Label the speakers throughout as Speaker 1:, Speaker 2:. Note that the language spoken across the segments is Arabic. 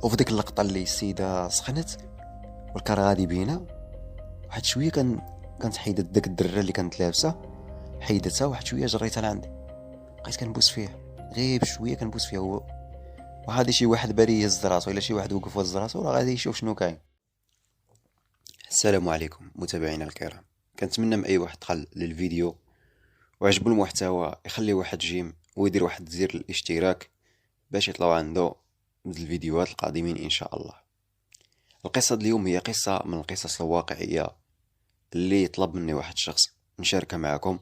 Speaker 1: وفي ديك اللقطه اللي السيده سخنت والكار غادي بينا، واحد شويه كانت حيدت داك الدره اللي كانت لابسه، حيدتها واحد شويه جريتها لعندي، بقيت كنبوس فيها غير بشويه كنبوس فيها هو. وهذا شي واحد بالي يهز راسو الا شي واحد وقف وهز راسو راه غادي يشوف شنو كاين. السلام عليكم متابعينا الكرام، كنتمنى من اي واحد دخل للفيديو وعجبو المحتوى يخلي واحد جيم ويدير واحد زر الاشتراك باش يطلعوا عنده الفيديوهات القادمين ان شاء الله. القصة اليوم هي قصة من القصص الواقعية اللي طلب مني واحد الشخص نشاركها معكم،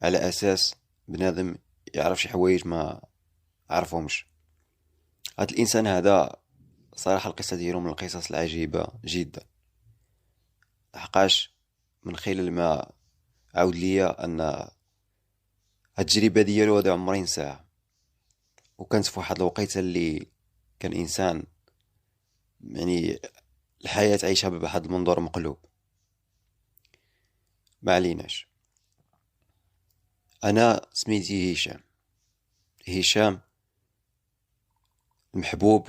Speaker 1: على اساس بنادم يعرف شي حوايج ما عرفهمش. هاد الانسان هذا صراحة القصة ديالو من القصص العجيبة جدا، لحقاش من خلال ما عاود ليا ان هاد التجربة ديالو هذا عمرين ساعة، وكانت في واحد الوقيته اللي كان انسان يعني الحياة عايشها بواحد المنظور مقلوب. ما عليناش، انا سميتي هشام المحبوب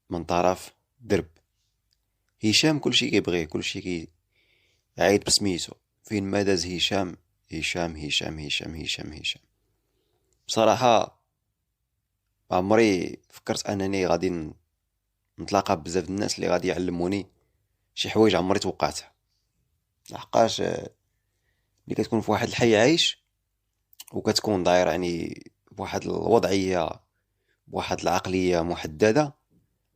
Speaker 1: من طرف درب. هشام كلشي كيبغيه، كلشي كيعيط بسميتو، فين ما داز هشام هشام هشام هشام هشام هشام. بصراحة عمري فكرت انني غادي نتلاقى بزاف الناس اللي غادي يعلموني شي حوايج عمري توقعتها، لحقاش اللي كتكون في واحد الحي عايش وكتكون داير يعني بواحد الوضعية بواحد العقلية محددة،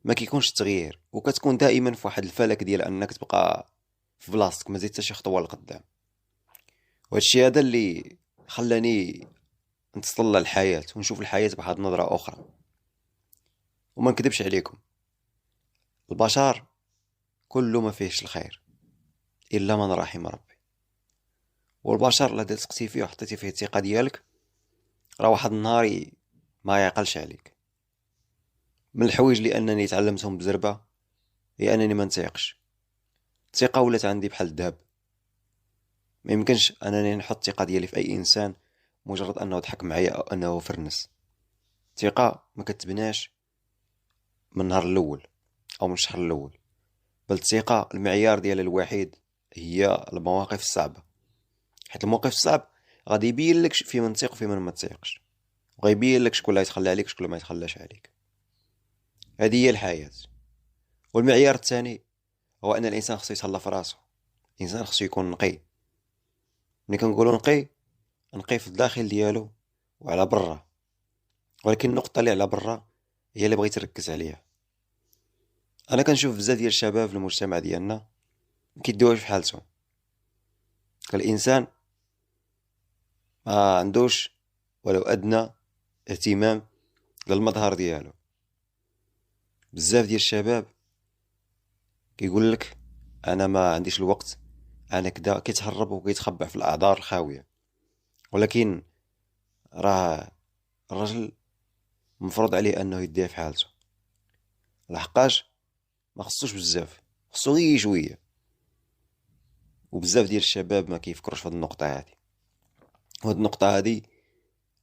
Speaker 1: ما كيكونش التغيير، وكتكون دائما في واحد الفلك ديال انك تبقى في بلاصتك ما زيد حتى شي خطوة لقدام. وهادشي هذا اللي خلاني نتطلع للحياة ونشوف الحياة بواحد نظرة اخرى. وما نكذبش عليكم، البشر كله ما فيهش الخير الا من رحم ربي، والبشر لا تسقسي فيه وحطيتي فيه الثقة ديالك راه واحد النهار ما يعقلش عليك. من الحوايج اللي انني تعلمتهم بزربة هي انني ما نثيقش. الثقة ولات عندي بحال الذهب، ما يمكنش انني نحط الثقة ديالي في اي انسان مجرد انه ضحك معايا او انه فرنس. الثقة ما كتبناش من النهار الاول او من الشهر الاول، بل الثقة المعيار ديالها الوحيد هي المواقف الصعبة، حيت الموقف الصعب غادي يبين لك في من تثيق وفي من ما تثيقش، وغيبين لك شكون اللي يتخلى عليك وشكون اللي ما يتخلاش عليك. هذه هي الحياة. والمعيار الثاني هو ان الانسان خصو يتهلا في راسو، الانسان خصو يكون نقي. ملي كنقولوا نقي، نقي في الداخل ديالو وعلى برا، ولكن النقطة اللي على برا هي اللي بغيت نركز عليها. انا كنشوف بزاف ديال الشباب في المجتمع ديالنا مكيديوش في حالتهم، الانسان ما عندوش ولو ادنى اهتمام للمظهر ديالو. بزاف ديال الشباب كيقول لك انا ما عنديش الوقت، انا كذا، كيتهرب وكيتخبع في الاعذار الخاويه. ولكن راه الرجل مفروض عليه انه يديه في حالته، لحقاش ما خصوش بزاف، خصو غير شويه. وبزاف ديال الشباب ما كيفكروش في هذه النقطه هذه، وهذه النقطه هذه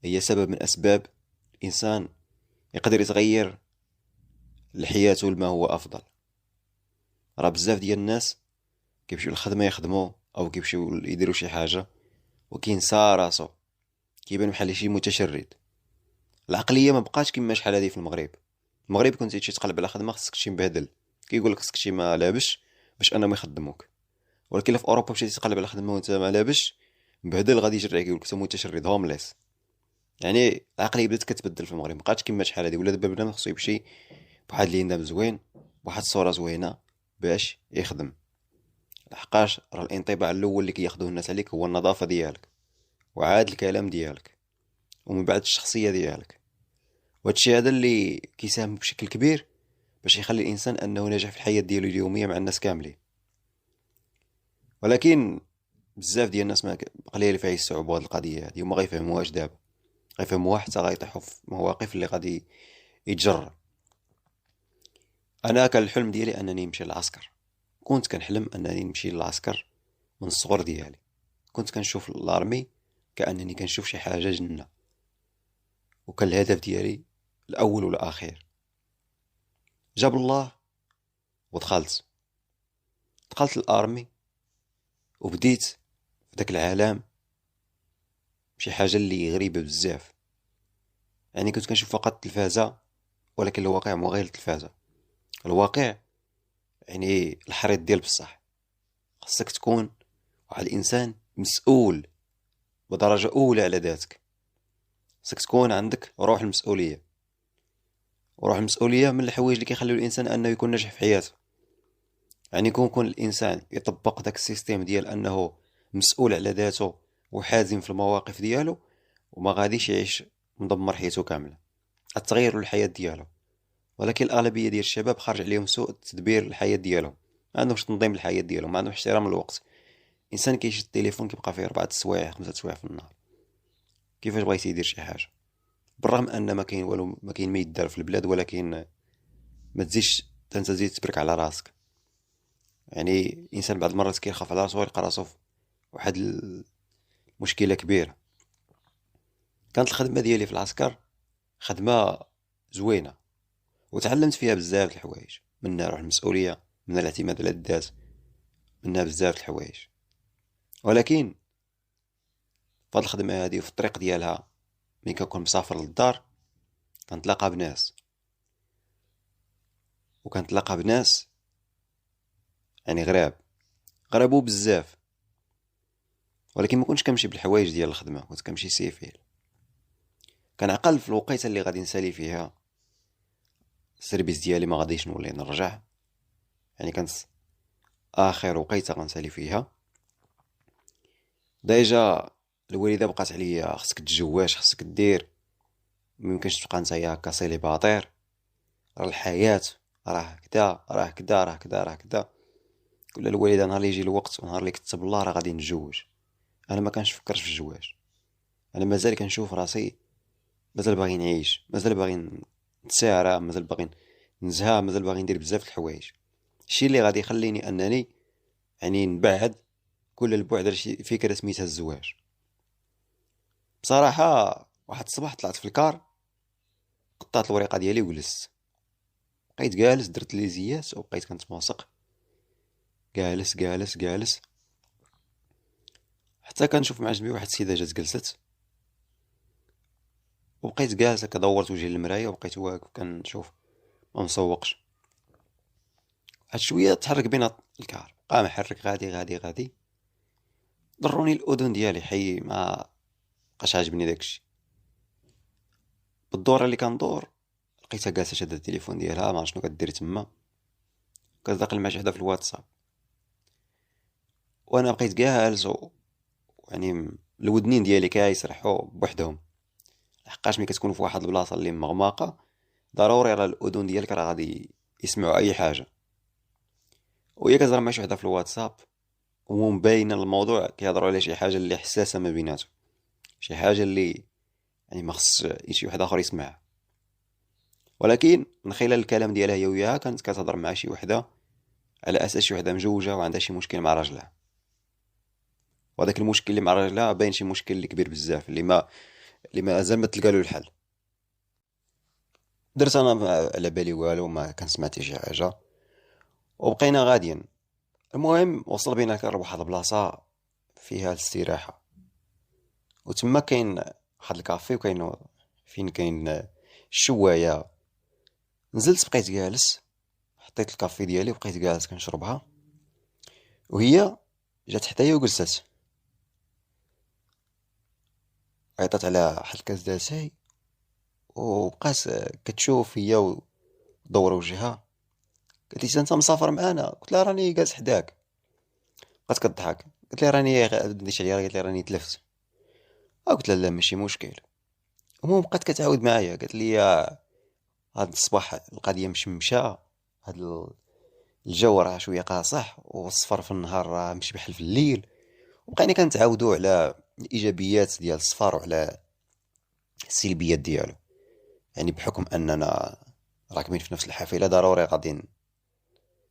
Speaker 1: هي سبب من اسباب الانسان يقدر يتغير لحياته لما هو افضل. راه بزاف ديال الناس كيمشيو للخدمه يخدموا او كيمشيو يديروا شي حاجه وكينسى راسو، كيبان بحال شي متشرد. العقليه ما بقاش كيما شحال هذه في المغرب. المغرب كنتي تمشي تقلب على خدمه خصك شي مبهدل، كيقول لك خصك شي ما لابش باش انهم يخدموك. ولكن في اوروبا مشيتي تقلب على خدمه وانت ما لابش مبهدل غادي يجري يقول لك انت متشرد هومليس. يعني العقليه بدات كتبدل في المغرب، مابقاتش كيما شحال هذه. ولا دابا بنادم خصو يمشي بواحد اللي زوين بواحد الصوره زوينه باش يخدم، لحقاش راه الانطباع الاول اللي كياخذوه الناس عليك هو النظافه ديالك وعاد الكلام ديالك ومن بعد الشخصيه ديالك. وهادشي هذا اللي كيساهم بشكل كبير باش يخلي الانسان انه ناجح في الحياه ديالو اليوميه مع الناس كاملين. ولكن بزاف ديال الناس ما قليل فيه الصعوبه هاد القضيه هادي، وما غيفهموهاش دابا، غيفهموها حتى غيطيحوا في مواقف اللي غادي يتجرى. انا كان الحلم ديالي انني نمشي للعسكر، كنت كنحلم انني نمشي للعسكر من الصغر ديالي. كنت كنشوف الارمي كانني كنشوف شي حاجه جنه، وكان الهدف ديالي الاول والاخير. جاب الله ودخلت الارمي، وبديت في داك العالم شي حاجه اللي غريبه بزاف. يعني كنت كنشوف فقط التلفازه، ولكن الواقع مو غير التلفازه. الواقع يعني الحريط ديال بصح. خاصك تكون واحد الانسان مسؤول بدرجه اولى على ذاتك. خاصك تكون عندك روح المسؤوليه، وروح المسؤوليه من الحوايج اللي كيخليو الانسان انه يكون ناجح في حياته. يعني يكون الانسان يطبق داك السيستيم ديال انه مسؤول على ذاته وحازم في المواقف ديالو، وما غاديش يعيش مدمر حياته كامله. التغيير للحياه ديالو. ولكن الاغلبيه ديال الشباب خارج عليهم سوء تدبير الحياه ديالهم، ما عندهمش تنظيم الحياه ديالهم، ما عندهمش احترام الوقت. انسان كيشد التليفون كيبقى فيه 4 سوايع 5 سوايع في النهار، كيفاش بغيتي يدير شي حاجه؟ بالرغم ان ما كاين والو، ما كاين ما يدار في البلاد، ولكن ما تزيدش انت تزيد تبرك على راسك. يعني الانسان بعض المرات كيخاف على راسو ويلقى راسو في واحد المشكله كبيره. كانت الخدمه ديالي في العسكر خدمه زوينه، وتعلمت فيها بزاف د الحوايج، منها روح المسؤوليه، منها الاعتماد على الذات، منها بزاف د الحوايج. ولكن في هاد الخدمه هادي وفي الطريق ديالها ملي كنكون مسافر للدار كنتلاقى بناس، وكنتلاقى بناس يعني غرابو بزاف. ولكن ما كنتش كنمشي بالحوايج ديال الخدمه، كنت كنمشي سيفيل. كنعقل في الوقيته اللي غادي نسالي فيها السيرفيس ديالي ما غاديش نولي نرجع. يعني كانت اخر وقيته غنسالي فيها. ديجا الوالده بقات عليا خصك تجواش، خصك دير، ميمكنش تبقى نتايا هكا سيليباتير، راه الحياه راه كدا راه كدا راه كدا راه كدا. كل الوالده نهار اللي يجي الوقت ونهار اللي كتب الله راه غادي نتزوج. انا ما كانش فكرش في الزواج، انا مازال كنشوف راسي مازال باغي نعيش، مازال باغي نتسارع، مازال باغي نزهى، مازال باغي ندير بزاف د الحوايج. الشيء اللي غادي يخليني انني يعني نبعد كل البعد على شي فكره سميتها الزواج. بصراحه واحد الصباح طلعت في الكار، قطعت الورقه ديالي وجلست، بقيت جالس، درت لي زيات وبقيت كنتواثق، جالس حتى كنشوف مع جنبي واحد السيده جات جلست، وبقيت جالس هكا، دورت وجهي للمرايه وبقيت واقف كنشوف، ما مسوقش. واحد شويه تحرك بينا الكار، بقى محرك غادي ضروني الاذن ديالي حي، ما بقاش عاجبني داكشي. بالدور اللي كندور لقيتها جالسه شاده التليفون ديالها، ما عرفت شنو كدير تما، كتداخل مع شي حدا في الواتساب. وانا بقيت جالس يعني الودنين ديالي كيسرحوا بوحدهم، لحقاش ملي كتكون في واحد البلاصه اللي مغماقه ضروري راه الاذن ديالك راه غادي يسمعوا اي حاجه. وهي كتهضر مع شي وحده في الواتساب، ومبين الموضوع كيهضروا على شي حاجه اللي حساسه ما بيناتهم، شي حاجه اللي يعني ما خص شي واحد اخر يسمعها. ولكن من خلال الكلام ديالها هي وياها كانت كتهضر مع شي وحده على اساس شي وحده مجوجه وعندها شي مشكل مع راجلها، وهذاك المشكل اللي مع راجلها باين شي مشكل اللي كبير بزاف، اللي مازال ما تلقى له الحل. درت انا على بالي والو، ما كنسمع حتى شي حاجه، وبقينا غاديين. المهم وصل بينا كنروح واحد البلاصه فيها الاستراحه، وتما كاين واحد الكافي، وكاين فين كاين الشوايه. نزلت بقيت جالس، حطيت الكافي ديالي وبقيت جالس كنشربها، وهي جات حدايا وجلست، عيطات على واحد الكاس داتاي، وبقات كتشوف هي ودور وجهها. قالت لي انت مسافر معانا؟ قلت لها راني جالس حداك. بقات كضحك، قلت لي راني ديش عليا، قالت لي راني تلفت. قلت لها لا ماشي مشكل. المهم بقات كتعاود معايا، قالت لي هاد الصباح القضيه مشمشه، هاد الجو راه شويه قاصح، والصفر في النهار راه مشبح في الليل. وبقينا كنتعاودوا على الايجابيات ديال الصفر وعلى السلبيات ديالو. يعني بحكم اننا راكبين في نفس الحافله ضروري غادي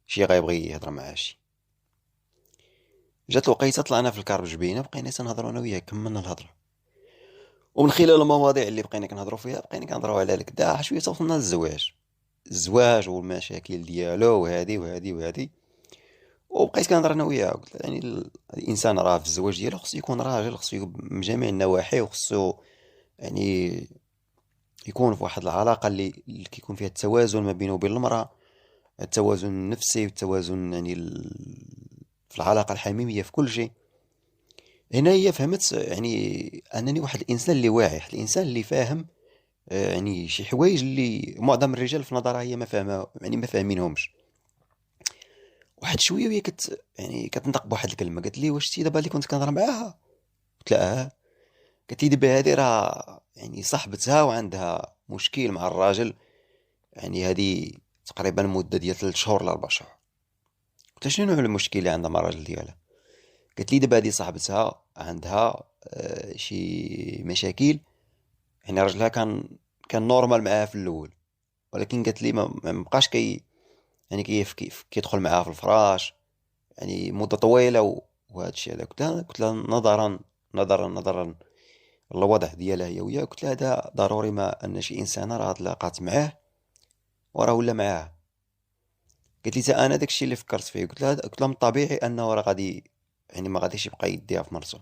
Speaker 1: شي غيبغي يهضر مع شي. جات الوقيته طلعنا في الكار بجبينه، بقينا تنهضروا انا وياه، كملنا الهضره. ومن خلال المواضيع اللي بقينا كنهضروا فيها بقينا كنهضروا على الكدا، شويه توصلنا للزواج. الزواج والمشاكل ديالو وهادي وهادي وهادي. وبقيت كنهضر انا وياه، قلت له يعني الانسان راه في الزواج ديالو خصو يكون راجل، خصو يكون من جميع النواحي، وخصو يعني يكون في واحد العلاقة اللي كيكون فيها التوازن ما بينه وبين المرأة، التوازن النفسي والتوازن يعني في العلاقة الحميمية في كل شيء. هنا هي فهمت يعني انني واحد الانسان اللي واعي، واحد الانسان اللي فاهم يعني شي حوايج اللي معظم الرجال في نظرها هي ما فاهمها، يعني ما فاهمينهمش. واحد شويه وهي يعني كتنطق بواحد الكلمه، قالت لي واش تي دابا اللي كنت كنهضر معاها؟ قلت لها اه. قالت لي دابا هادي راه يعني صاحبتها وعندها مشكل مع الراجل، يعني هادي تقريبا مده ديال 3 شهور ل 4 شهور. قلت لها شنو هو المشكل اللي عندها مع الراجل ديالها؟ قالت لي دابا هادي صاحبتها عندها شي مشاكل، يعني راجلها كان نورمال معاها في الاول، ولكن قالت لي ما بقاش يعني كيف كيدخل معاها في الفراش يعني مدة طويلة وهذا الشيء هذا. قلت لها نظرا للوضع ديالها هي وياه، قلت لها هذا ضروري ما ان شي انسانة راه تلاقات معاه وراه ولا معاه. قالت لي تا انا داكشي اللي فكرت فيه. قلت لها من الطبيعي انه راه غادي يعني ما غاديش يبقى يديها في مرته.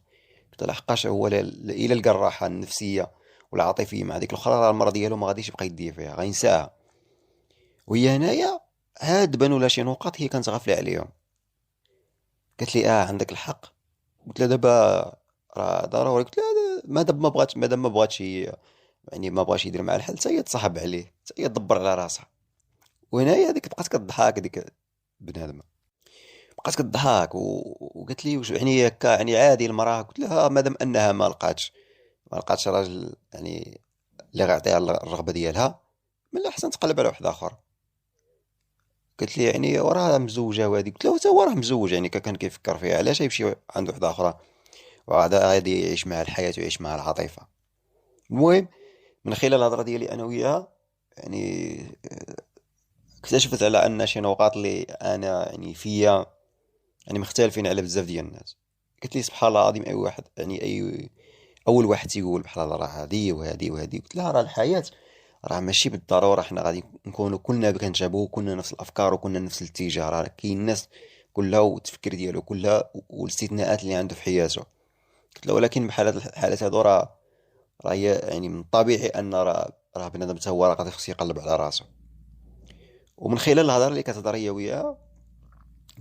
Speaker 1: قلت لها حقاش هو الا لقى الراحة النفسية والعاطفية مع ديك الاخرى، راه المرة ديالو ما غاديش يبقى يديها فيها، غينساها. وهي هنايا هاد بانوا لها شي نقاط هي كانت غافلة عليهم. قالت لي اه عندك الحق. قلت لها دابا راه ضروري، قلت لها مادام ما بغاتش هي يعني ما بغاش يدير معاه الحل، حتى هي تصاحب عليه، حتى هي تدبر على راسها. وهنايا هذيك بقات كضحك هذيك بنادمه، بقات كضحك وقالت لي واش يعني هكا يعني عادي المراه؟ قلت لها مادام انها ما لقاتش راجل يعني اللي غيعطيها الرغبه ديالها، من الاحسن تقلب على واحد اخر. قالت لي يعني وراها مزوجه وهذه. قلت لها حتى هو راه مزوج، يعني كان كيفكر فيها علاش يمشي عند واحده اخرى وهذا غادي يعيش معها الحياه ويعيش معها العاطفه. المهم من خلال الهضره ديالي انا وياها يعني اكتشفت على ان شي نقاط اللي انا يعني فيا يعني مختلفين على بزاف ديال الناس. قلت لي سبحان الله العظيم، اي واحد يعني اول واحد تيقول بحال هذا راه هادي وهادي وهادي. قلت لها راه الحياه راه ماشي بالضروره حنا غادي نكونوا كلنا كنشابهوا كلنا نفس الافكار وكلنا نفس الاتجاه، راه كاين الناس كلها والتفكير ديالو كلها والاستثناءات اللي عنده في حياته. قلت له ولكن بحال هاد الحالات هادو راه هي يعني من الطبيعي ان راه بنادم حتى هو راه غادي خصو يقلب على راسه. ومن خلال الهضره اللي كتهضر هي وياها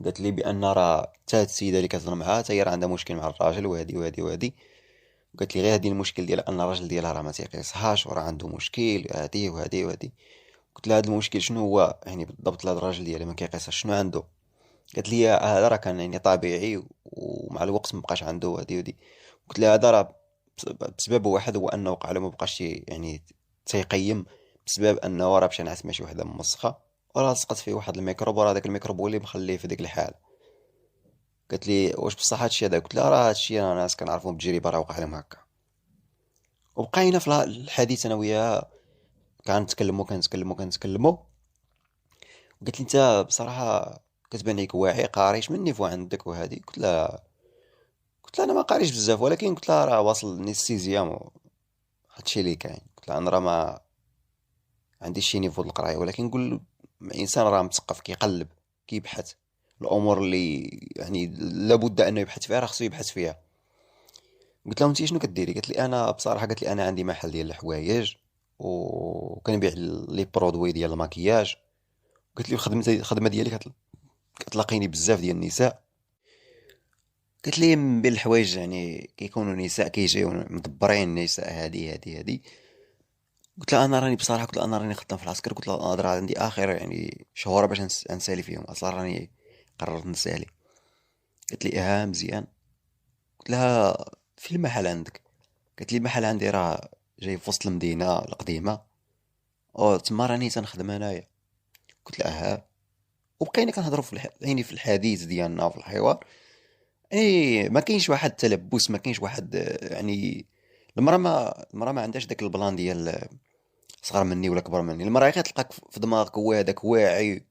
Speaker 1: قالت لي بان راه حتى هاد السيده اللي كتهضر معاها حتى هي راه عندها مشكل مع الراجل وهادي وهادي وهادي. قالت لي غير هادي المشكل ديالها ان الراجل ديالها راه ما تيقيسهاش وراه عنده مشكل هادي وهادي وهادي. قلت لها هاد المشكل شنو هو يعني بالضبط؟ لهاد الراجل ديالها ما كيقيسهاش شنو عنده؟ قالت لي هذا راه كان يعني طبيعي ومع الوقت ما بقاش عنده هادي ودي. قلت لها هذا راه بسبب واحد هو انه وقع له ما بقاش يعني تيقيم، بسبب انه راه مشى نعس مع شي وحده موسخه وراه لصقت فيه واحد الميكروب، وراه داك الميكروب هو اللي مخليه في ديك الحال. قالت لي واش بصح هادشي هذا؟ قلت لها راه هادشي انا ناس كنعرفهم بالتجربه راه وقع لهم هكا. وبقينا في الحديث انا وياها، كنتكلموا. وقالت لي انت بصراحه كتبان ليك واعي قاري، من النيفو عندك وهادي؟ قلت لها انا ما قاريش بزاف، ولكن قلت لها راه واصل السيزيام هادشي اللي كاين. قلت لها انا راه ما عنديش شي نيفو د القرايه، ولكن نقول انسان راه مثقف كيقلب كيبحث الامور اللي يعني لابد انه يبحث فيها راه خصو يبحث فيها. قلت لها انت شنو كديري؟ قالت لي انا بصراحه، قالت لي انا عندي محل ديال الحوايج وكنبيع لي برودوي ديال الماكياج. قلت لي الخدمه ديالي كتلاقيني بزاف ديال النساء. قالت لي من بين الحوايج يعني كيكونوا نساء كيجيو مدبرين، نساء هادي. قلت لها انا راني بصراحه، قلت لها انا راني خدام في العسكر، قلت لها انا راه عندي اخر يعني شهور باش نسالي فيهم، اصلا راني قررت نسالي. قالت لي اه مزيان. قلت لها في المحل عندك؟ قالت لي المحل عندي راه جاي في وسط المدينه القديمه، او تما راني تنخدم انايا. قلت لها ها. وبقينا كنهضروا يعني في الحديث ديالنا في الحوار. اي ما كاينش واحد التلبس، ما كاينش واحد يعني المراه ما عندهاش داك البلان ديال صغر مني ولا كبر مني. المراه غير تلقاك في دماغك هو هذاك واعي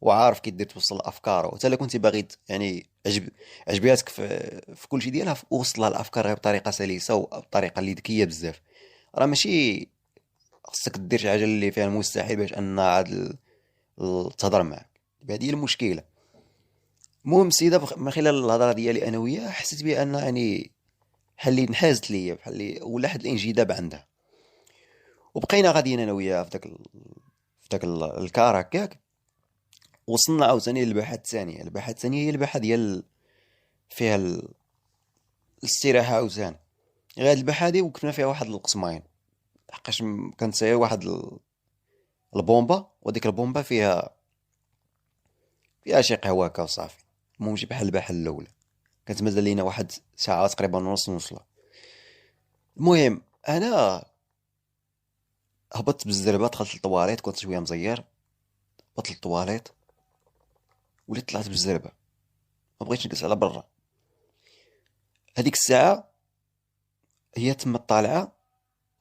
Speaker 1: وعارف كي دير توصل الافكار، وحتى الا كنتي باغي يعني عجبياتك في كل شيء ديالها وصل لها الافكار غير بطريقه سلسه وبطريقه اللي ذكيه بزاف. راه ماشي خصك دير شي حاجه اللي فيها المستحيل باش ان هاد تهضر معاك. هذه هي المشكله. المهم السيده من خلال الهضره ديالي انا وياه حسيت بان يعني بحال اللي انحازت ليا، بحال اللي ولا واحد الانجذاب عندها. وبقينا غاديين انا وياه في داك الكار هكاك. وصلنا عاوتاني للباحه الثانيه. الباحه الثانيه هي الباحه ديال فيها الاستراحه عاوتاني. غير هاد الباحه هادي وقفنا فيها واحد القسمين، حقاش كانت هي واحد البومبا، وديك البومبا فيها شي قهوه هكا وصافي. المهم ماشي بحال الباحه الاولى، كانت مازال لينا واحد ساعه تقريبا ونص نوصلوا. المهم انا هبطت بالزربه، دخلت للطواليت، كنت شويه مزير، هبطت للطواليت وليت طلعت بالزربه، ما بغيتش نجلس على برا. هذيك الساعه هي تم الطالعه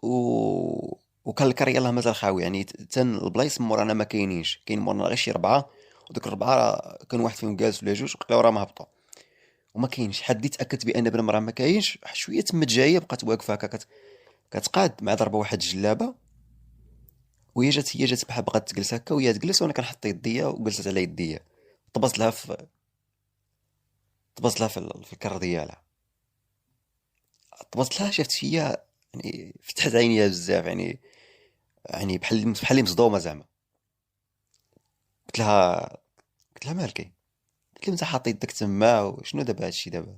Speaker 1: وكان الكار يلاه مازال خاوي، يعني تن البلايص مورانا ما كاينينش، كاين مورانا غير شي ربعه، ودوك الربعه كان واحد فيهم جالس ولا جوج وبقاو راه ما هبطوا وما كاينش حد. اللي تاكدت بان بلا مراه ما كاينش، واحد شويه تمت جايه، بقات واقفه هكا كتقاد مع ضربه واحد الجلابه. هي جات بحال بغات تجلس هكا، وهي تجلس وانا كنحط يديا وجلست على يديا. طبست لها في الكر ديالها. طبست لها، شافت فيا يعني فتحت عينيها بزاف، يعني بحال اللي مصدومه زعما. قلت لها قلت لها مالكي؟ قلت لي انت حاط يدك تما، وشنو دابا هادشي دابا؟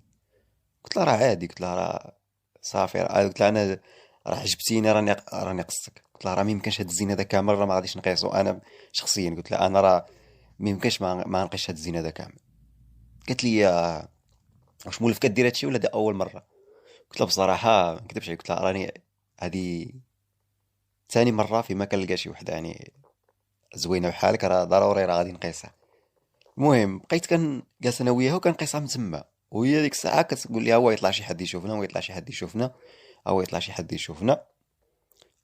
Speaker 1: قلت لها راه عادي، قلت لها راه صافي، قلت لها انا راه عجبتيني، راني قصتك. قلت لها راه ما يمكنش هاد الزين هذا كامل راه ما غاديش نقيسو انا شخصيا. قلت لها انا راه ما يمكنش ما نقيش هاد الزين هذا كامل. قالت لي واش مولف كدير هادشي ولا دا اول مره؟ قلت لها بصراحه ما نكذبش عليك، قلت لها راني هادي ثاني مره فيما كنلقى شي وحده يعني زوينه بحالك، راه ضروري راه غادي نقيسها. المهم بقيت جالس انا وياها وكنقيسها من تما، وهي ديك الساعه كتقول لي هو يطلع شي حد يشوفنا، هو يطلع شي حد يشوفنا، هو يطلع شي حد يشوفنا.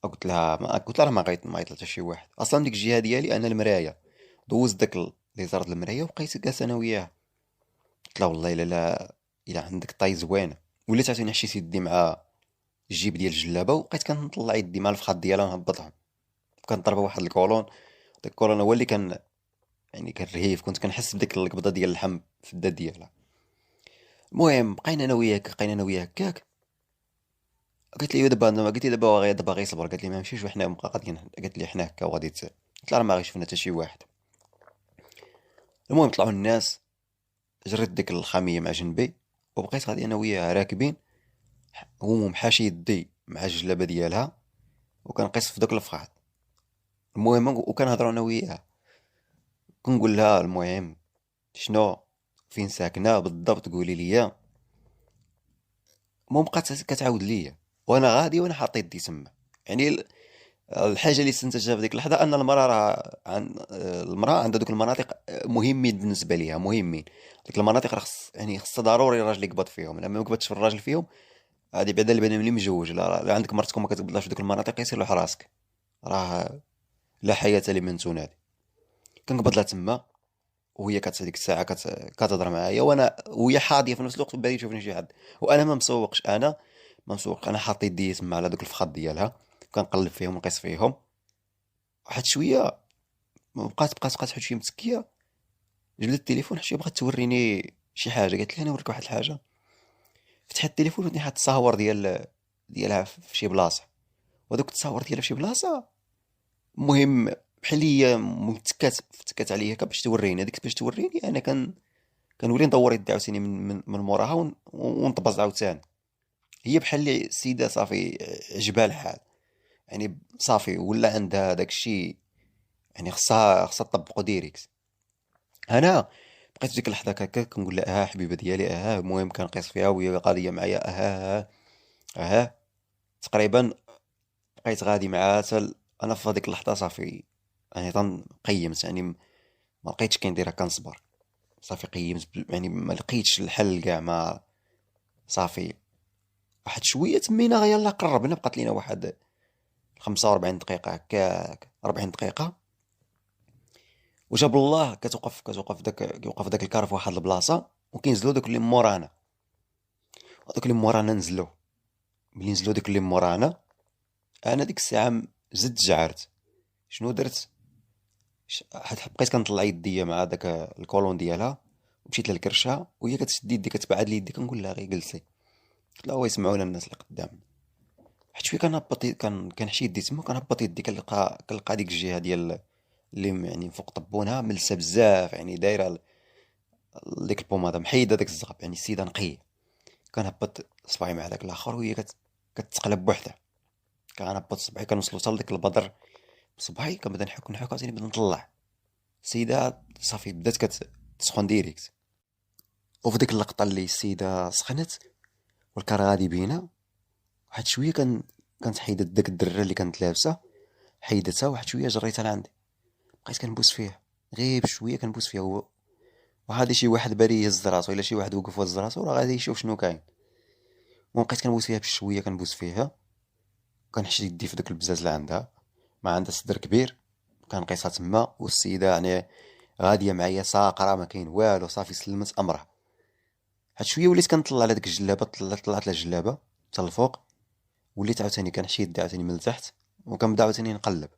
Speaker 1: قلت لها راه ما يطلع حتى شي واحد اصلا. ديك الجهه ديالي انا المرايه، دوزت داك لي زرد المرايه وبقيت جالس انا وياها. قلت لها والله الا عندك طاي زوينه. وليت عاوتاني حشيت يدي مع الجيب ديال الجلابه، وبقيت كنطلع يدي مع الفخاد ديالها ونهبطهم، كنضربها واحد الكولون. داك الكولون هو اللي كان يعني كان رهيف، كنت كنحس بديك القبضه ديال اللحم في الداد ديالها. المهم بقينا انا وياك هكاك. قالت لي دابا انا قلت لي دابا غير صبر. قالت لي ما نمشيوش وحنا نبقى غاديين، قالت لي حنا هكا وغادي قلت لها راه ما غادي يشوفنا حتى شي واحد. المهم طلعوا الناس، جريت ديك الخاميه مع جنبي، وبقيت غادي انا وياها راكبين، هو محاشي يدي مع الجلابه ديالها، وكنقيس في داك الفخاد. المهم وكنهضروا انا وياها، كنقول لها المهم شنو فين ساكنه بالضبط قولي لي. المهم بقات كتعاود ليا وانا غادي وانا حاط يدي تما. يعني الحاجه اللي استنتجتها في ديك اللحظه ان المراه راه المراه عندها دوك المناطق مهمين بالنسبه ليها، مهمين. ديك المناطق راه يعني خصها ضروري الراجل يقبض فيهم. لما ما قبضتش في الراجل فيهم، هذه بعدا البني اللي مجوج، لا عندك مرتكم ما كتقبضلاش في دوك المناطق يصير له حراسك، راه لا حياه لمن تنادي. كنقبض لها تما، وهي ديك الساعه كتهضر معايا، وهي حاضيه في نفس الوقت باغي يشوفني شي حد. وانا ما مسوقش، انا ما مسوق، انا حاط يدي تما على دوك الفخاد ديالها، كنقلب فيهم ونقيس فيهم. واحد شويه بقات واحد شويه متسكيه، جبدت التليفون حتى بغات توريني شي حاجه. قالت لي انا نوريك واحد الحاجه. فتحت التليفون ودني حط التصاور ديالها في شي بلاصه، ودوك التصاور ديالها في شي بلاصه. المهم بحال هي فتكات عليا هكا باش توريني. هذيك باش توريني انا كنولي ندور يدي عاوتاني من موراها ونطبز عاوتاني. هي بحال اللي السيده صافي عجبها الحال، يعني صافي ولا عندها داك الشيء، يعني خصها تطبقو ديريكت. انا بقيت في ديك اللحظه هكا كنقول لها حبيبه ديالي المهم كنقيس فيها وهي غاديه معايا تقريبا بقيت غادي معاها انا في هذيك اللحظه صافي يعني قيمت، يعني ما لقيتش كنديرها كنصبر. صافي قيمت يعني ما لقيتش الحل كاع، ما صافي. واحد شويه تمينا يلا قربنا، بقات لينا واحد 45 دقيقه هكاك 40 دقيقه. وجاب الله كتوقف داك الكار في واحد البلاصه، وكينزلوا دوك اللي مورانا. دوك اللي مورانا نزلوا. ملي نزلوا دوك اللي مورانا، انا ديك الساعه زدت جعرت. شنو درت؟ بقيت كنطلع يديا مع داك الكولون ديالها، ومشيت للكرشه وهي كتشد يدي كتبعد لي يدي، كنقول لها غير جلسي. قلت لها هو يسمعونا الناس اللي قدام. واحد شويه كنهبط كنحشي يدي تما، كنهبط يدي كنلقى ديك الجهه ديال اللي يعني فوق طبونها ملسه بزاف، يعني دايره ديك البوماده محيده داك الزغب، يعني السيده نقيه. كنهبط صباعي مع داك الاخر وهي كتقلب بوحدها. كنهبط صباعي كنوصلو حتى لديك البدر بصباعي، كنبدا نحك نحك عاوتاني نبدا نطلع. السيده صافي بدات كتسخن ديريكت. وفي ديك اللقطه اللي السيده سخنت والكار غادي بينا، واحد شويه كانت حيدت داك الدره اللي كانت لابسه، حيدتها واحد شويه جريتها لعندي، بقيت كنبوس فيها غير بشويه كنبوس فيها. وهادي شي واحد بالي يهز راسو، الا شي واحد وقف وهز راسو راه غادي يشوف شنو كاين. وبقيت كنبوس فيها بشويه كنبوس فيها، كنحشي يدي في داك البزاز اللي عندها، ما عندها صدر كبير، كنقيسها تما. والسيده يعني غاديه معايا ساقره ما كاين والو، صافي سلمت امرها. هاد شويه وليت كنطلع على ديك الجلابه، طلعت على الجلابه حتى الفوق، وليت عاوتاني كنحشي يدي عاوتاني من التحت، وكنبدا عاوتاني نقلب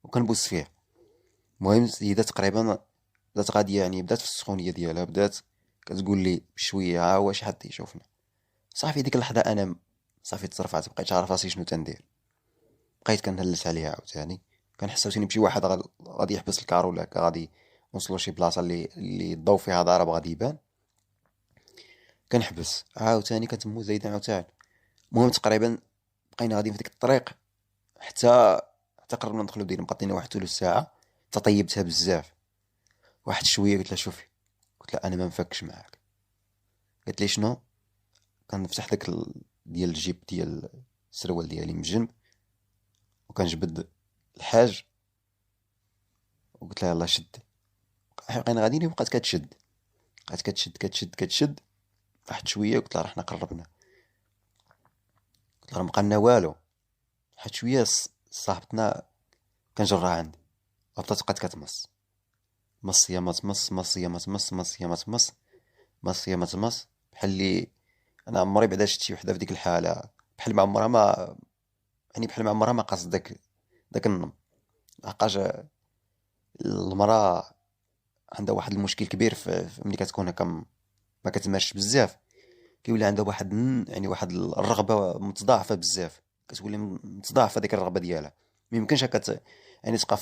Speaker 1: وكنبوس فيها. المهم السيده تقريبا بدات غاديه، يعني بدات في السخونيه ديالها، بدات كتقول لي بشويه ها هو شي حد يشوفنا. صافي ديك اللحظه انا صافي تصرفات، مبقيتش عارف راسي شنو تندير. بقيت كنهلس عليها عاوتاني، كنحس عاوتاني بشي واحد غادي يحبس الكار، ولا غادي نوصلو لشي بلاصه اللي الضو فيها ضارب غادي يبان. كنحبس عاوتاني كنتمو زايده عاوتاني. المهم تقريبا بقينا غاديين في ديك الطريق حتى قربنا ندخلو بدينا، بقاتينا واحد ثلث ساعه. تطيبتها بزاف. واحد شويه قلت لها شوفي، قلت لها انا ما نفكش معاك. قالت لي شنو؟ كنفتح داك ديال الجيب ديال السروال ديالي من الجنب، وكنجبد الحاج، وقلت لها يلاه شد. بقينا غاديين وبقات كتشد، بقات كتشد. واحد شويه قلت لها راه حنا قربنا، قلت لها راه مبقى والو. واحد شويه صاحبتنا كنجرها عندي، وبقات كتمص. مص يا ما تمص، مص يا ما تمص، مص يا ما تمص، مص يا ما تمص. بحال اللي انا عمري بعدا شفت شي وحده في ديك الحاله، بحال ما عمرها ما، يعني بحال ما عمرها ما قاصد داك النم. لحقاش المراه عندها واحد المشكل كبير ملي كتكون هكا ما كتمارش بزاف، كيولي عندها واحد يعني واحد الرغبه متضاعفه بزاف، كتولي متضاعفه ديك الرغبه ديالها. ما يمكنش هكا يعني تبقى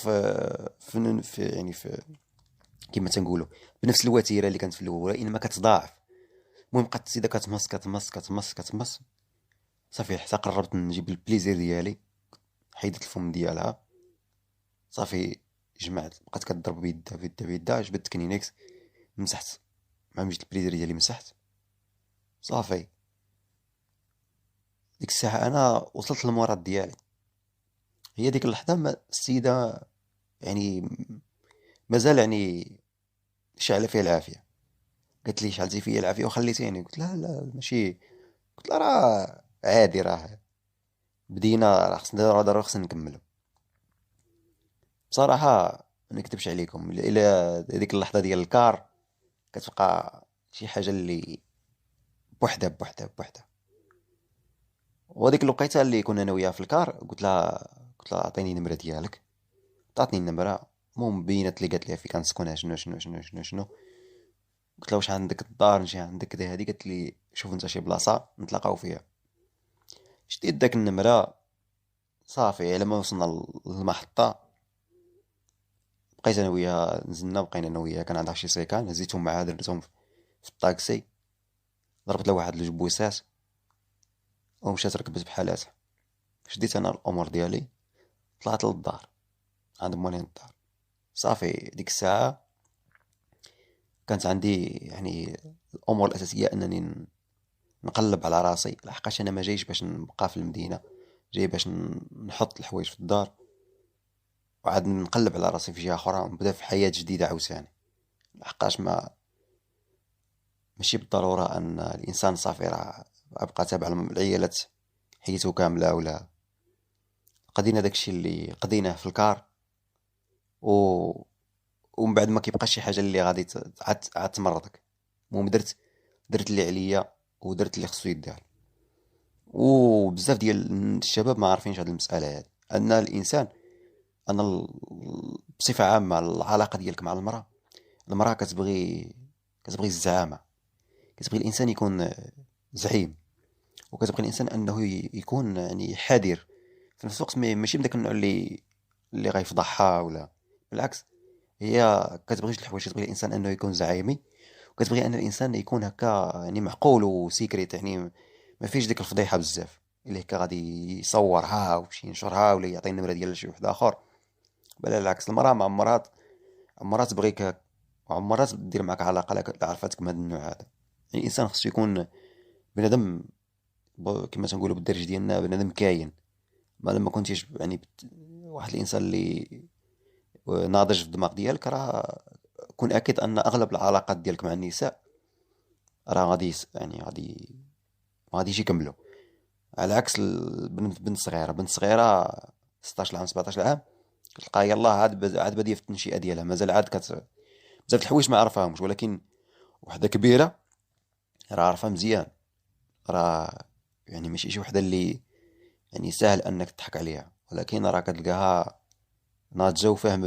Speaker 1: في يعني في كما تنقولوا بنفس الوتيره اللي كانت في الاولى، انما كتضاعف. المهم بقات السيده كتمص. صافي حتى قربت نجيب البليزير ديالي، حيدت الفم ديالها. صافي جمعت، بقات كضرب بيدها جبت كنينكس مسحت، مع جبت البليزير ديالي مسحت. صافي ديك الساعه انا وصلت للمراد ديالي. هي ديك اللحظه السيده يعني مازال يعني شاعله فيها العافيه. قالت لي شعلتي فيا العافيه وخليتيني. قلت لها لا ماشي، قلت لها راه عادي، راه بدينا، راه خصنا ضروري خصنا نكملو. بصراحه ما نكذبش عليكم، الى ديك اللحظه ديال الكار كتبقى شي حاجه اللي بوحدها. وديك الوقيته اللي كنا انا وياها في الكار، قلت لها عطيني النمره ديالك. عطاتني النمره. المهم بينات لي، قالت لي فين كنسكن، شنو. قلت لها واش عندك الدار نجي عندك كدا هادي؟ قالت لي شوف انت شي بلاصه نتلاقاو فيها. شديت داك النمره. صافي على ما وصلنا للمحطه، بقيت انا وياها نزلنا، بقينا انا وياها، كان عندها شي سيكان هزيتهم معاها درتهم في الطاكسي، ضربت له واحد الجبوسات ومشات ركبت بحالاتها. شديت انا الامور ديالي، طلعت للدار عند مولين الدار. صافي ديك الساعه كانت عندي يعني الامور الاساسيه انني نقلب على راسي، لحقاش انا ما جايش باش نبقى في المدينه، جاي باش نحط الحوايج في الدار وعاد نقلب على راسي في جهه اخرى ونبدا في حياه جديده عاوتاني. لحقاش ماشي بالضروره ان الانسان صافي راه ابقى تابع العيالات حياته كامله، ولا قضينا داكشي اللي قضيناه في الكار و ومن بعد ما كيبقى شي حاجه اللي غادي عاد تمرضك. المهم درت اللي عليا ودرت اللي خصو يدار. وبزاف ديال الشباب ما عارفينش هذه المساله هذه، ان الانسان، ان بصفة عامة العلاقة ديالك مع المرأة كتبغي الزعامة، كتبغي الإنسان يكون زعيم، وكتبغي الإنسان أنه يكون يعني حذر في نفس الوقت، ماشي من داك النوع اللي غيفضحها ولا. بالعكس، هي كتبغي جوج الحوايج، كتبغي الإنسان أنه يكون زعيمي، وكتبغي أن الإنسان يكون هكا يعني معقول وسيكريت، يعني ما فيش ديك الفضيحة بزاف اللي هكا غادي يصورها وشي ينشرها ولا يعطي النمرة ديال شي واحد آخر. بل العكس، المرأة مع مرات تبغيك، ومرات دير معك علاقة لا عرفتك من هذا النوع هذا. يعني الإنسان خصو يكون بنادم، كما تنقولوا بالدارجة ديالنا بنادم كاين. ما لما كنتيش يعني واحد الإنسان اللي ناضج في الدماغ ديالك، راه كون أكيد أن أغلب العلاقات ديالك مع النساء راه يعني ما غاديش يكملوا. على عكس بنت صغيرة 16 عام 17 عام، كتلقى يلاه عاد بادية في التنشئة ديالها، مازال عاد بزاف الحوايج ما عرفهمش، ولكن وحدة كبيرة راه عارفها مزيان، راه يعني ماشي شي وحدة اللي يعني سهل انك تضحك عليها، ولكن راه كتلقاها ناضجة وفاهمة